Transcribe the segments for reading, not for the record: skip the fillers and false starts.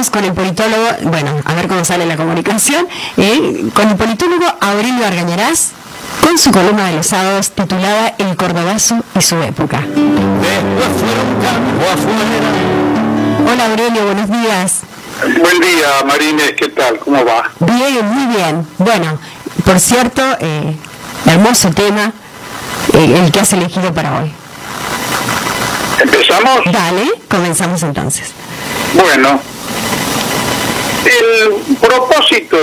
estamos con el politólogo, bueno, a ver cómo sale la comunicación, con el politólogo Aurelio Argañarás, con su columna de los sábados titulada El Cordobazo y su época. Hola Aurelio, buenos días. Buen día, Marines, ¿qué tal? ¿Cómo va? Bien, muy bien. Bueno, por cierto, hermoso tema el que has elegido para hoy. ¿Empezamos? Dale, comenzamos entonces. Bueno, el propósito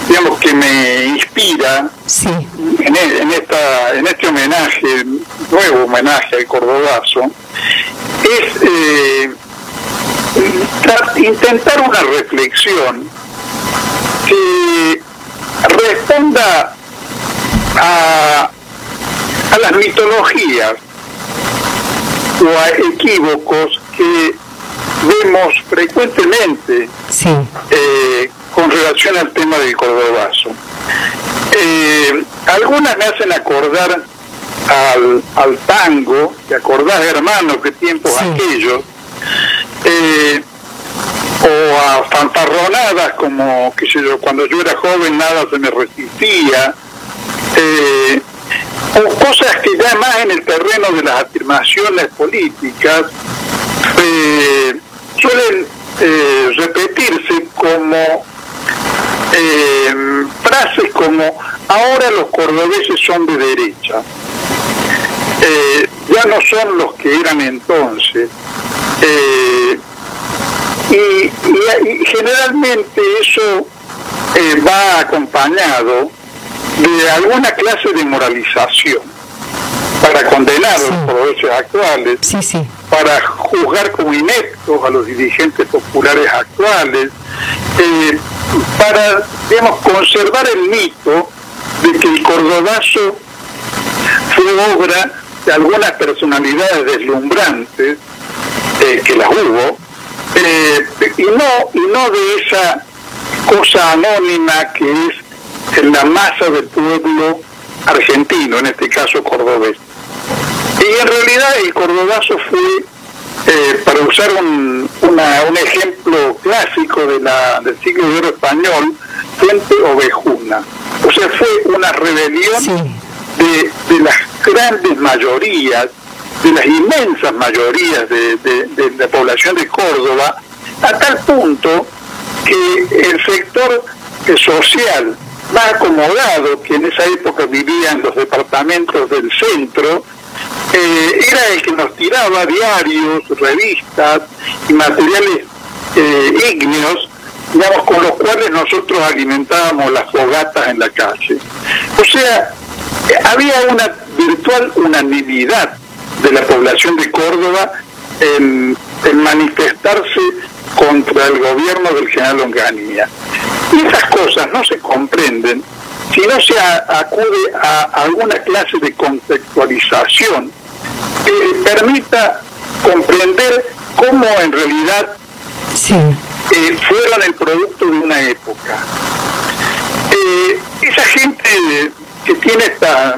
digamos, que me inspira sí. en este homenaje, nuevo homenaje al Cordobazo, es intentar una reflexión que responda a las mitologías o a equívocos que vemos frecuentemente sí. Con relación al tema del Cordobazo. Algunas me hacen acordar al tango, ¿te acordás, hermano, qué tiempos sí. aquellos? O a fanfarronadas como, qué sé yo, cuando yo era joven nada se me resistía, o cosas que ya más en el terreno de las afirmaciones políticas suelen repetirse como frases como ahora los cordobeses son de derecha, ya no son los que eran entonces, y generalmente eso va acompañado de alguna clase de moralización para condenar sí. a los cordobeses actuales, sí, sí. para juzgar como ineptos a los dirigentes populares actuales, para, digamos, conservar el mito de que el Cordobazo fue obra de algunas personalidades deslumbrantes, que las hubo, y no de esa cosa anónima que es la masa del pueblo argentino, en este caso cordobés. Y en realidad el Cordobazo fue, para usar un ejemplo clásico del siglo de oro español, Fuente Ovejuna. O sea, fue una rebelión sí. de las grandes mayorías, de las inmensas mayorías de la población de Córdoba, a tal punto que el sector social más acomodado, que en esa época vivía en los departamentos del centro, era el que nos tiraba diarios, revistas y materiales ígneos, digamos, con los cuales nosotros alimentábamos las fogatas en la calle. O sea, había una virtual unanimidad de la población de Córdoba en manifestarse contra el gobierno del general Onganía. Y esas cosas no se comprenden si no se acude a alguna clase de contextualización que permita comprender cómo en realidad sí. fueron el producto de una época. Esa gente que tiene esta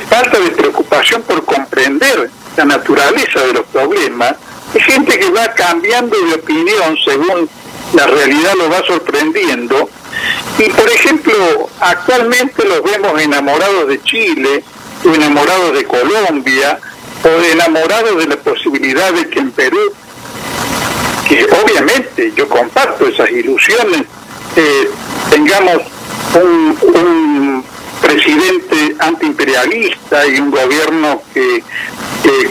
falta de preocupación por comprender la naturaleza de los problemas, es gente que va cambiando de opinión según la realidad lo va sorprendiendo. Y por ejemplo, actualmente los vemos enamorados de Chile, o enamorados de Colombia, o enamorados de la posibilidad de que en Perú, que obviamente yo comparto esas ilusiones, tengamos un presidente antiimperialista y un gobierno que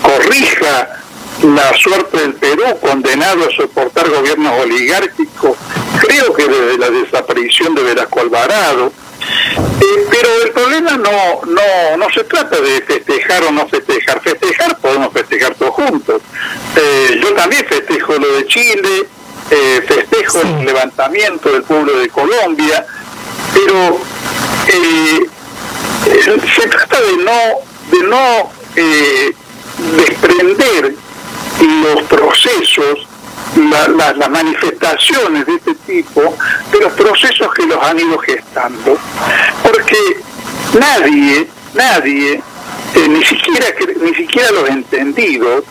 corrija la suerte del Perú, condenado a soportar gobiernos oligárquicos, creo que desde la desaparición de Velasco Alvarado. Pero el problema no se trata de festejar o no festejar. Festejar, podemos festejar todos juntos. Yo también festejo lo de Chile, festejo el levantamiento del pueblo de Colombia, pero se trata de no desprender los procesos, las manifestaciones de este tipo, de los procesos que los han ido gestando, porque nadie, ni siquiera los entendidos,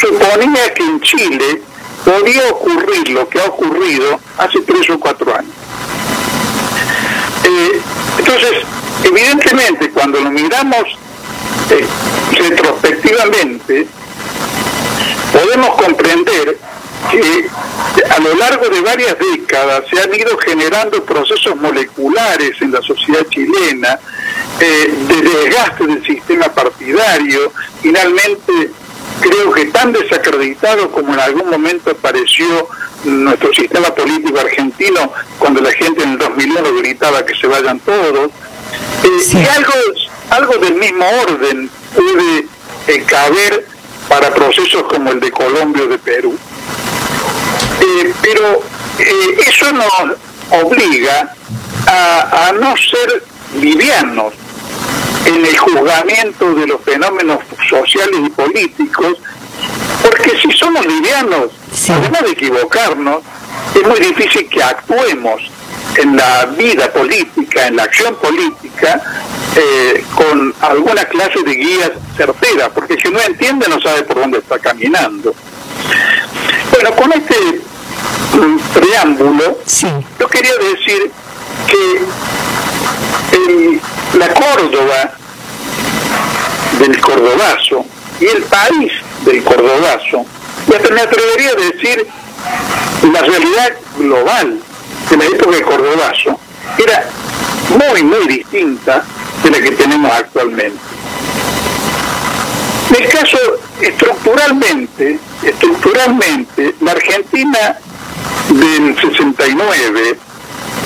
suponía que en Chile podía ocurrir lo que ha ocurrido hace 3 o 4 años. Entonces, evidentemente, cuando lo miramos retrospectivamente, podemos comprender que a lo largo de varias décadas se han ido generando procesos moleculares en la sociedad chilena, de desgaste del sistema partidario, finalmente creo que tan desacreditado como en algún momento apareció nuestro sistema político argentino cuando la gente en el 2001 gritaba que se vayan todos, sí. Y algo del mismo orden puede caber para procesos como el de Colombia o de Perú. Pero eso nos obliga a no ser livianos en el juzgamiento de los fenómenos sociales y políticos, porque si somos livianos, sí, además de equivocarnos, es muy difícil que actuemos en la vida política, en la acción política, con alguna clase de guías certeras, porque si no entiende no sabe por dónde está caminando. Bueno, con este preámbulo, sí, yo quería decir que la Córdoba del Cordobazo y el país del Cordobazo, y hasta me atrevería a decir la realidad global de la época del Cordobazo, era muy distinta de la que tenemos actualmente. En el caso, estructuralmente, la Argentina del 69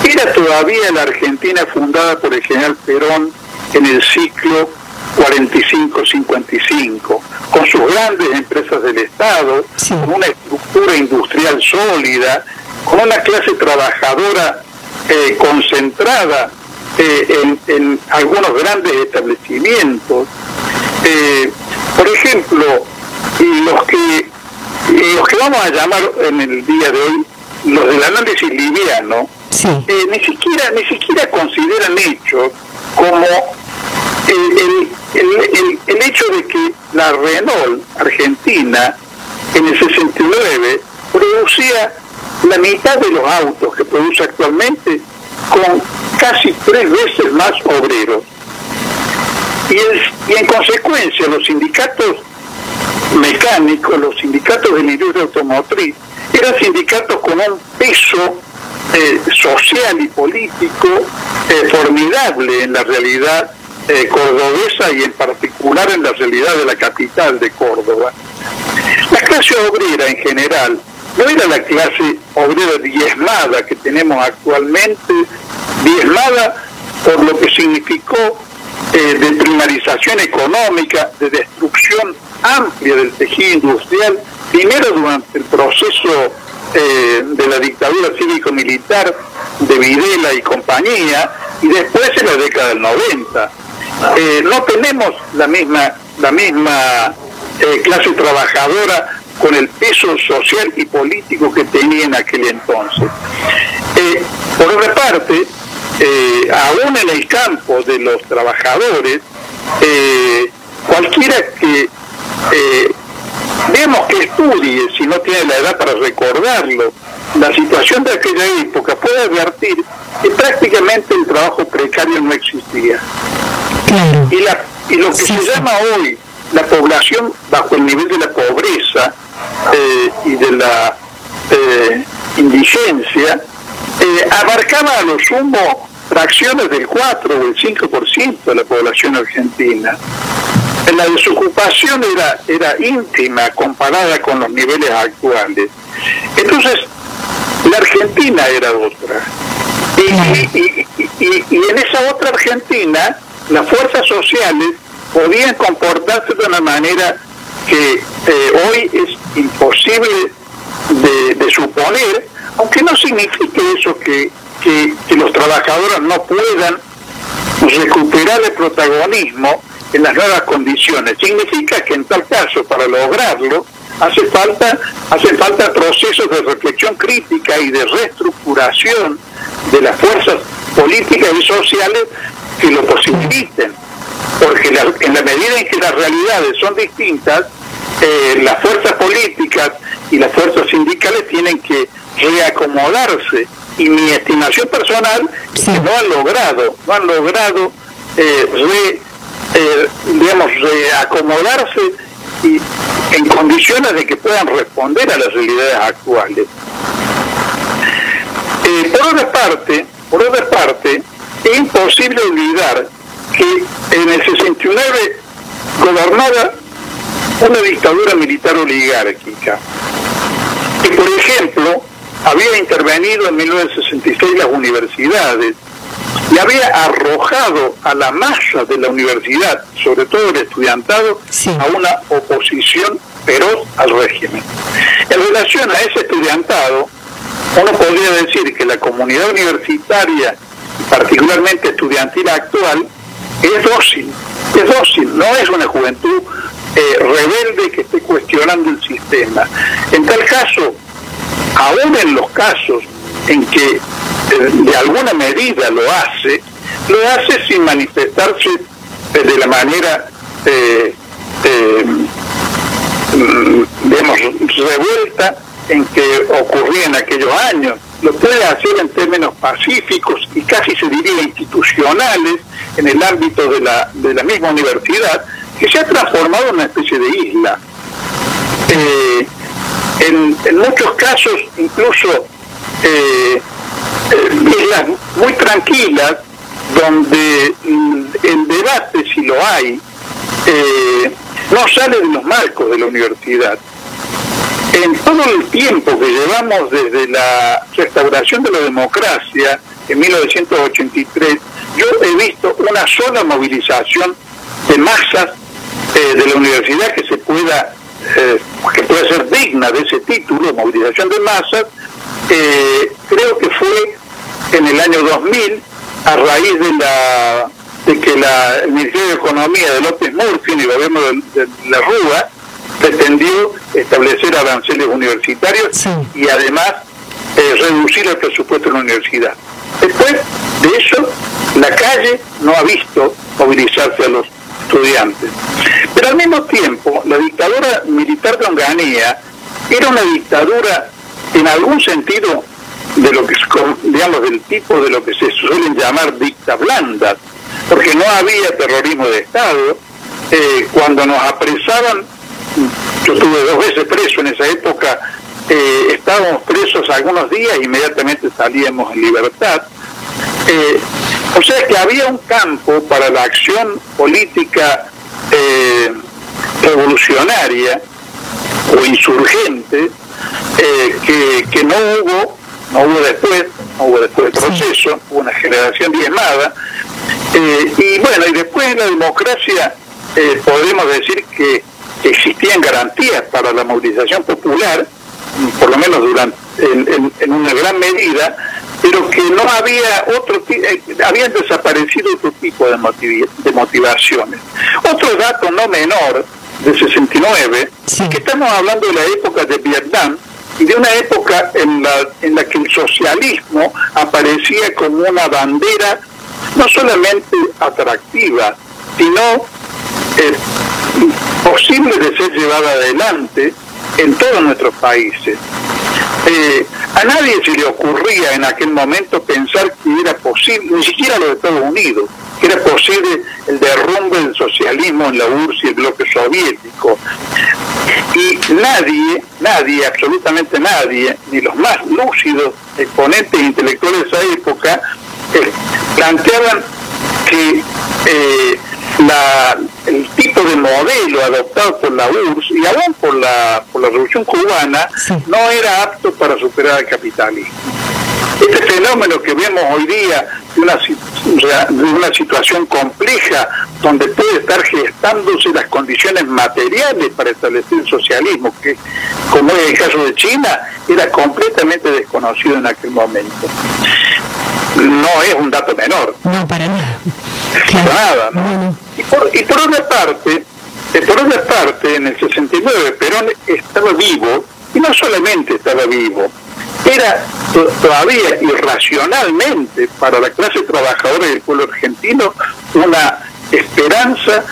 era todavía la Argentina fundada por el general Perón en el ciclo 45-55, con sus grandes empresas del Estado, sí, con una estructura industrial sólida, con una clase trabajadora concentrada en algunos grandes establecimientos. Por ejemplo, los que vamos a llamar en el día de hoy los del análisis liviano, sí, ni siquiera consideran hechos como el hecho de que la Renault Argentina en el 69 producía la mitad de los autos que produce actualmente con casi 3 veces más obreros. Y en consecuencia los sindicatos mecánicos, los sindicatos de la industria automotriz, eran sindicatos con un peso social y político formidable en la realidad cordobesa y en particular en la realidad de la capital de Córdoba. La clase obrera en general no era la clase obrera diezmada que tenemos actualmente, diezmada por lo que significó de primarización económica, de destrucción amplia del tejido industrial, primero durante el proceso de la dictadura cívico-militar de Videla y compañía, y después en la década del 90. No tenemos la misma clase trabajadora con el peso social y político que tenía en aquel entonces. Por otra parte, aún en el campo de los trabajadores, cualquiera que vemos que estudie, si no tiene la edad para recordarlo, la situación de aquella época, puede advertir que prácticamente el trabajo precario no existía. Claro. Y lo que se llama hoy la población bajo el nivel de la pobreza y de la indigencia, abarcaba a lo sumo fracciones del 4 o el 5% de la población argentina. La desocupación era ínfima comparada con los niveles actuales. Entonces, la Argentina era otra. Y en esa otra Argentina, las fuerzas sociales podían comportarse de una manera que hoy es imposible de suponer, aunque no signifique eso que los trabajadores no puedan recuperar el protagonismo en las nuevas condiciones. Significa que en tal caso, para lograrlo, hace falta procesos de reflexión crítica y de reestructuración de las fuerzas políticas y sociales que lo posibiliten, porque en la medida en que las realidades son distintas, las fuerzas políticas y las fuerzas sindicales tienen que reacomodarse, y mi estimación personal es que no han logrado reacomodarse y en condiciones de que puedan responder a las realidades actuales. Por otra parte, es imposible olvidar que en el 69 gobernaba una dictadura militar oligárquica, que por ejemplo había intervenido en 1966 las universidades y había arrojado a la masa de la universidad, sobre todo el estudiantado, a una oposición feroz al régimen. En relación a ese estudiantado, uno podría decir que la comunidad universitaria, particularmente estudiantil actual, es dócil, no es una juventud rebelde que esté cuestionando el sistema. En tal caso, aún en los casos en que de alguna medida lo hace sin manifestarse de la manera revuelta en que ocurría en aquellos años. Lo puede hacer en términos pacíficos y casi se diría institucionales en el ámbito de la misma universidad, que se ha transformado en una especie de isla. En muchos casos, incluso islas muy tranquilas, donde el debate, si lo hay, no sale de los marcos de la universidad. En todo el tiempo que llevamos desde la restauración de la democracia en 1983, yo he visto una sola movilización de masas de la universidad que pueda ser digna de ese título, movilización de masas. Creo que fue en el año 2000, a raíz de que el Ministerio de Economía de López Murphy, en el gobierno de la Rúa, pretendió establecer aranceles universitarios y además reducir el presupuesto de la universidad. Después de eso, la calle no ha visto movilizarse a los estudiantes. Pero al mismo tiempo, la dictadura militar de Onganía era una dictadura, en algún sentido, de lo que digamos, del tipo de lo que se suelen llamar dictas blandas, porque no había terrorismo de Estado. Cuando nos apresaban, yo estuve 2 veces preso en esa época, estábamos presos algunos días e inmediatamente salíamos en libertad. O sea que había un campo para la acción política revolucionaria o insurgente que no hubo después del proceso, hubo una generación diezmada, y bueno, y después en la democracia podemos decir que existían garantías para la movilización popular, por lo menos en una gran medida, pero que no había habían desaparecido otro tipo de motivaciones. Otro dato no menor, de 69, que estamos hablando de la época de Vietnam, y de una época en la que el socialismo aparecía como una bandera no solamente atractiva, sino posible de ser llevada adelante en todos nuestros países. A nadie se le ocurría en aquel momento pensar que era posible, ni siquiera a los Estados Unidos, que era posible el derrumbe del socialismo en la URSS y el bloque soviético. Y nadie, absolutamente nadie, ni los más lúcidos exponentes intelectuales de esa época, planteaban que el tipo de modelo adoptado por la URSS y aún por la Revolución Cubana no era apto para superar al capitalismo. Este fenómeno que vemos hoy día de una situación compleja, donde puede estar gestándose las condiciones materiales para establecer el socialismo, que, como es el caso de China, era completamente desconocido en aquel momento. No es un dato menor. No, para nada. Nada, ¿no? Y por otra parte, en el 69 Perón estaba vivo, y no solamente estaba vivo, era todavía irracionalmente para la clase trabajadora del pueblo argentino una esperanza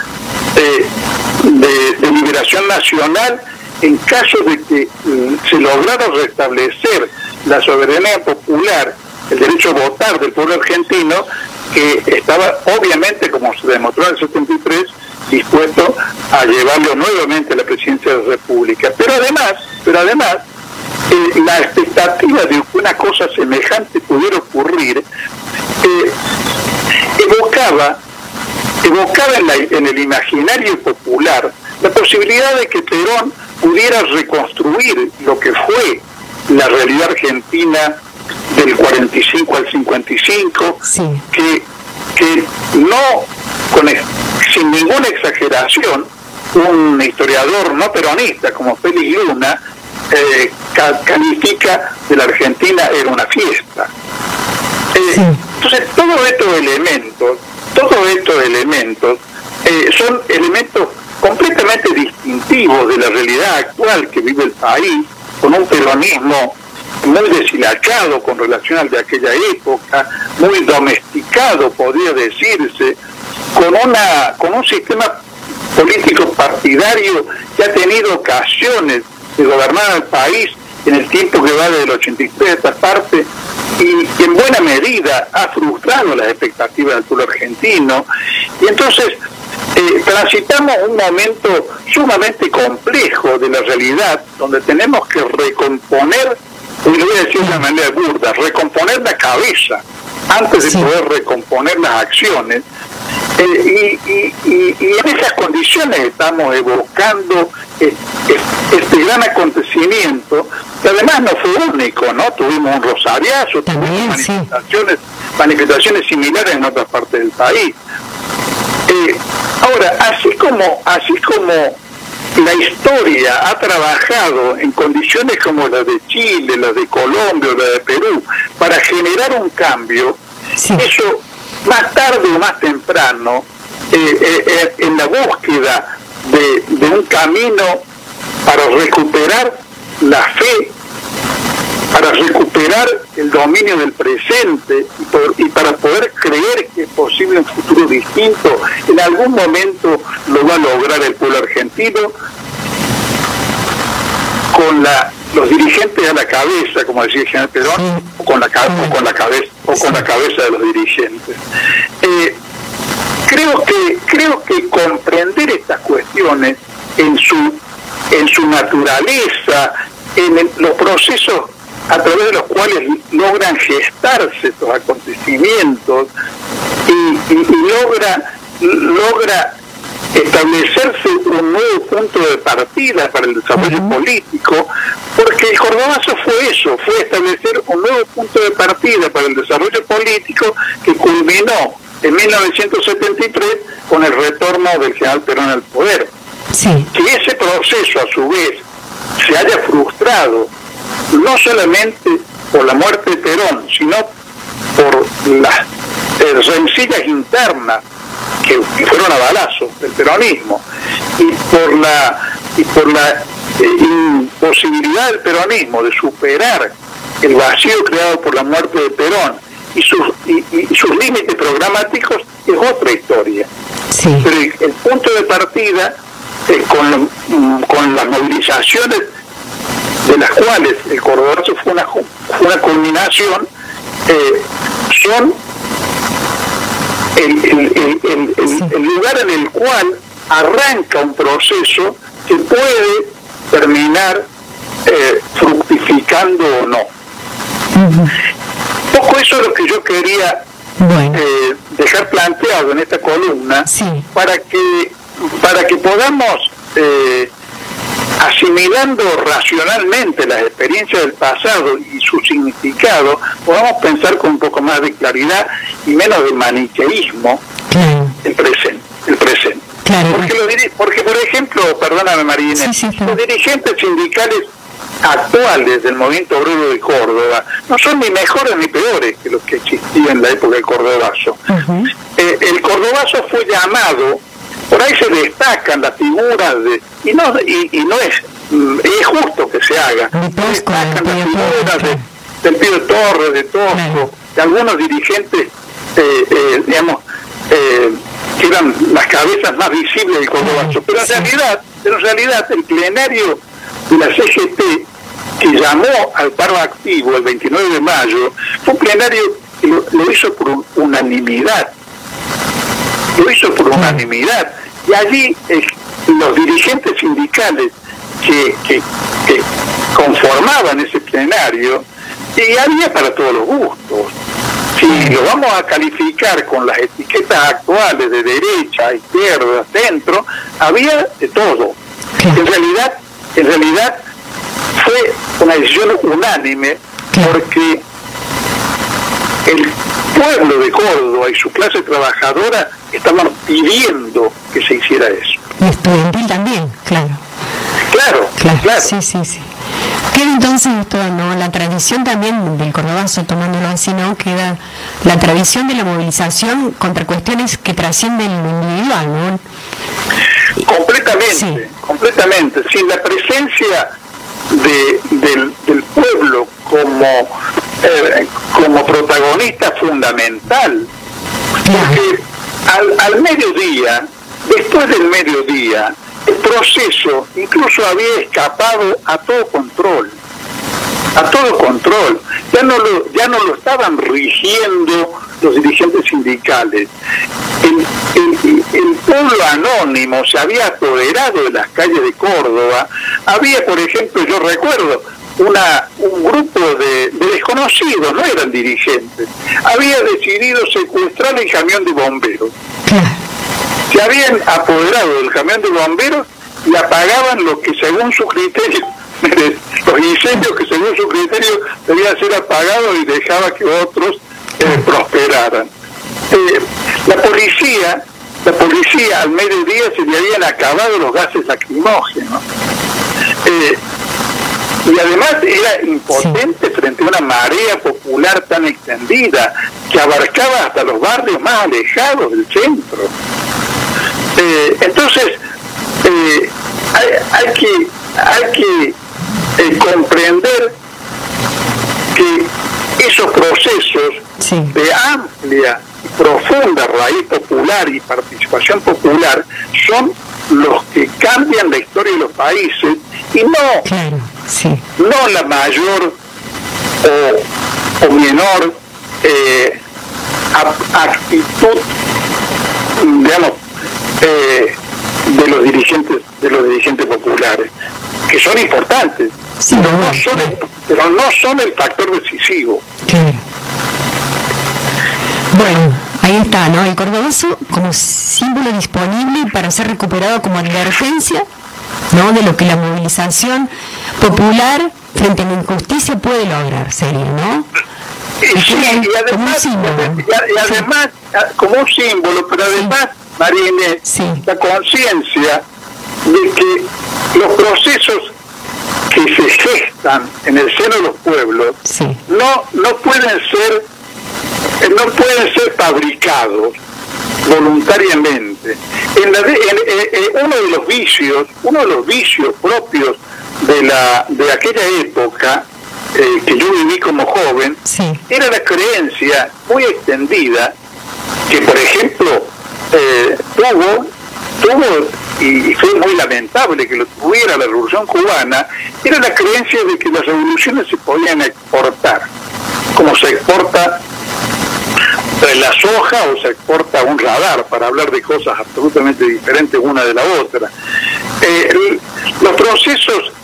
de liberación nacional en caso de que se lograra restablecer la soberanía popular, el derecho a votar del pueblo argentino, que estaba obviamente, como se demostró en el 73, dispuesto a llevarlo nuevamente a la presidencia de la República. Pero además, la expectativa de que una cosa semejante pudiera ocurrir evocaba en el imaginario popular la posibilidad de que Perón pudiera reconstruir lo que fue la realidad argentina del 45 al 55, sí, que no, sin ninguna exageración, un historiador no peronista como Félix Luna califica de la Argentina era una fiesta. Sí. Entonces, todos estos elementos son elementos completamente distintivos de la realidad actual que vive el país, con un peronismo muy deshilachado con relación al de aquella época, muy domesticado, podría decirse, con un sistema político partidario que ha tenido ocasiones de gobernar al país en el tiempo que va desde el 83 a esta parte, y en buena medida ha frustrado las expectativas del pueblo argentino. Y entonces transitamos un momento sumamente complejo de la realidad, donde tenemos que recomponer, y lo voy a decir de una manera burda, recomponer la cabeza antes de poder recomponer las acciones. Y en esas condiciones estamos evocando este gran acontecimiento, que además no fue único, ¿no? Tuvimos un rosariazo, tuvimos manifestaciones similares en otras partes del país. Ahora, así como la historia ha trabajado en condiciones como la de Chile, la de Colombia o la de Perú, para generar un cambio, eso más tarde o más temprano, en la búsqueda de un camino para recuperar la fe, para recuperar el dominio del presente y para poder creer que es posible un futuro distinto, en algún momento lo va a lograr el pueblo argentino, con los dirigentes a la cabeza, como decía el general Perón, o con la cabeza de los dirigentes. Creo que comprender estas cuestiones en su naturaleza, en los procesos a través de los cuales logran gestarse estos acontecimientos y logra establecerse un nuevo punto de partida para el desarrollo político, porque el Cordobazo fue eso, fue establecer un nuevo punto de partida para el desarrollo político que culminó en 1973 con el retorno del general Perón al poder. Sí. Que ese proceso a su vez se haya frustrado no solamente por la muerte de Perón, sino por las rencillas internas que fueron a balazos del peronismo, y por la imposibilidad del peronismo de superar el vacío creado por la muerte de Perón y sus límites programáticos, es otra historia. Sí. Pero el punto de partida, con las movilizaciones de las cuales el Cordobazo fue una culminación, son el lugar en el cual arranca un proceso que puede terminar fructificando o no. Poco eso es lo que yo quería dejar planteado en esta columna, para que podamos, asimilando racionalmente las experiencias del pasado y su significado, podamos pensar con un poco más de claridad y menos de maniqueísmo el presente. Claro. Porque, por ejemplo, perdóname Marina, los dirigentes sindicales actuales del movimiento obrero de Córdoba no son ni mejores ni peores que los que existían en la época del Cordobazo. El Cordobazo fue llamado, por ahí se destacan las figuras y no es justo que se haga, se destacan las figuras del Pío Torres, de Tosco, de algunos dirigentes que eran las cabezas más visibles del Cordobazo. Pero en realidad el plenario de la CGT, que llamó al paro activo el 29 de mayo, fue un plenario que lo hizo por unanimidad. Lo hizo por unanimidad. Y allí los dirigentes sindicales que conformaban ese plenario, y había para todos los gustos. Si lo vamos a calificar con las etiquetas actuales de derecha, izquierda, centro, había de todo. En realidad fue una decisión unánime, porque el pueblo de Córdoba y su clase trabajadora estaban pidiendo que se hiciera eso. Y estudiantil también, claro. Claro. Sí. Queda entonces esto, ¿no? La tradición también del Cordobazo, tomándolo así, ¿no? Queda la tradición de la movilización contra cuestiones que trascienden lo individual, ¿no? Completamente. Sin la presencia del pueblo como protagonista fundamental. Porque al mediodía, después del mediodía, el proceso incluso había escapado a todo control. Ya no lo estaban rigiendo los dirigentes sindicales. El pueblo anónimo se había apoderado de las calles de Córdoba. Había, por ejemplo, yo recuerdo un grupo de desconocidos, no eran dirigentes, había decidido secuestrar el camión de bomberos. Se habían apoderado del camión de bomberos y apagaban lo que según su criterio, los incendios que según su criterio debían ser apagados, y dejaba que otros prosperaran. La policía al mediodía se le habían acabado los gases lacrimógenos. Y además era impotente frente a una marea popular tan extendida que abarcaba hasta los barrios más alejados del centro. Entonces hay que comprender que esos procesos de amplia y profunda raíz popular y participación popular son los que cambian la historia de los países, y no la mayor o menor actitud, digamos, de los dirigentes populares, que son importantes, pero no son el factor decisivo. Bueno, ahí está, ¿no? El Cordobazo como símbolo disponible para ser recuperado como advertencia, ¿no? De lo que la movilización popular frente a la injusticia puede lograr, sería, ¿no? Y además, como un símbolo, pero además, María Inés, la conciencia de que los procesos que se gestan en el seno de los pueblos no pueden ser fabricados voluntariamente. Uno de los vicios propios de aquella época, que yo viví como joven, era la creencia muy extendida que, por ejemplo, tuvo y fue muy lamentable que lo tuviera la Revolución Cubana, era la creencia de que las revoluciones se podían exportar, como se exporta la soja o se exporta un radar, para hablar de cosas absolutamente diferentes una de la otra. Los procesos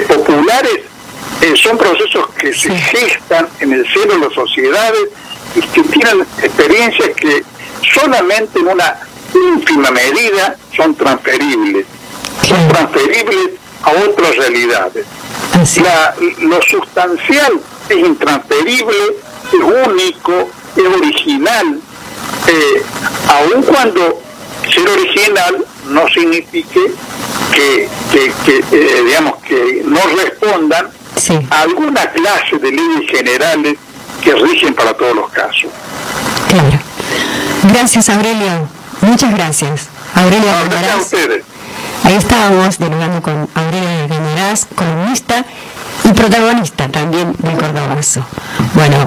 populares son procesos que se gestan en el seno de las sociedades y que tienen experiencias que solamente en una ínfima medida son transferibles a otras realidades. Lo sustancial es intransferible, es único, es original, aun cuando ser original no signifique que digamos, que no respondan a alguna clase de leyes generales que rigen para todos los casos. Claro. Gracias, Aurelio. Muchas gracias. Aurelio Gracias a ustedes. Ahí estábamos dialogando con Aurelio Gañarás, columnista y protagonista también del Cordobazo. Bueno.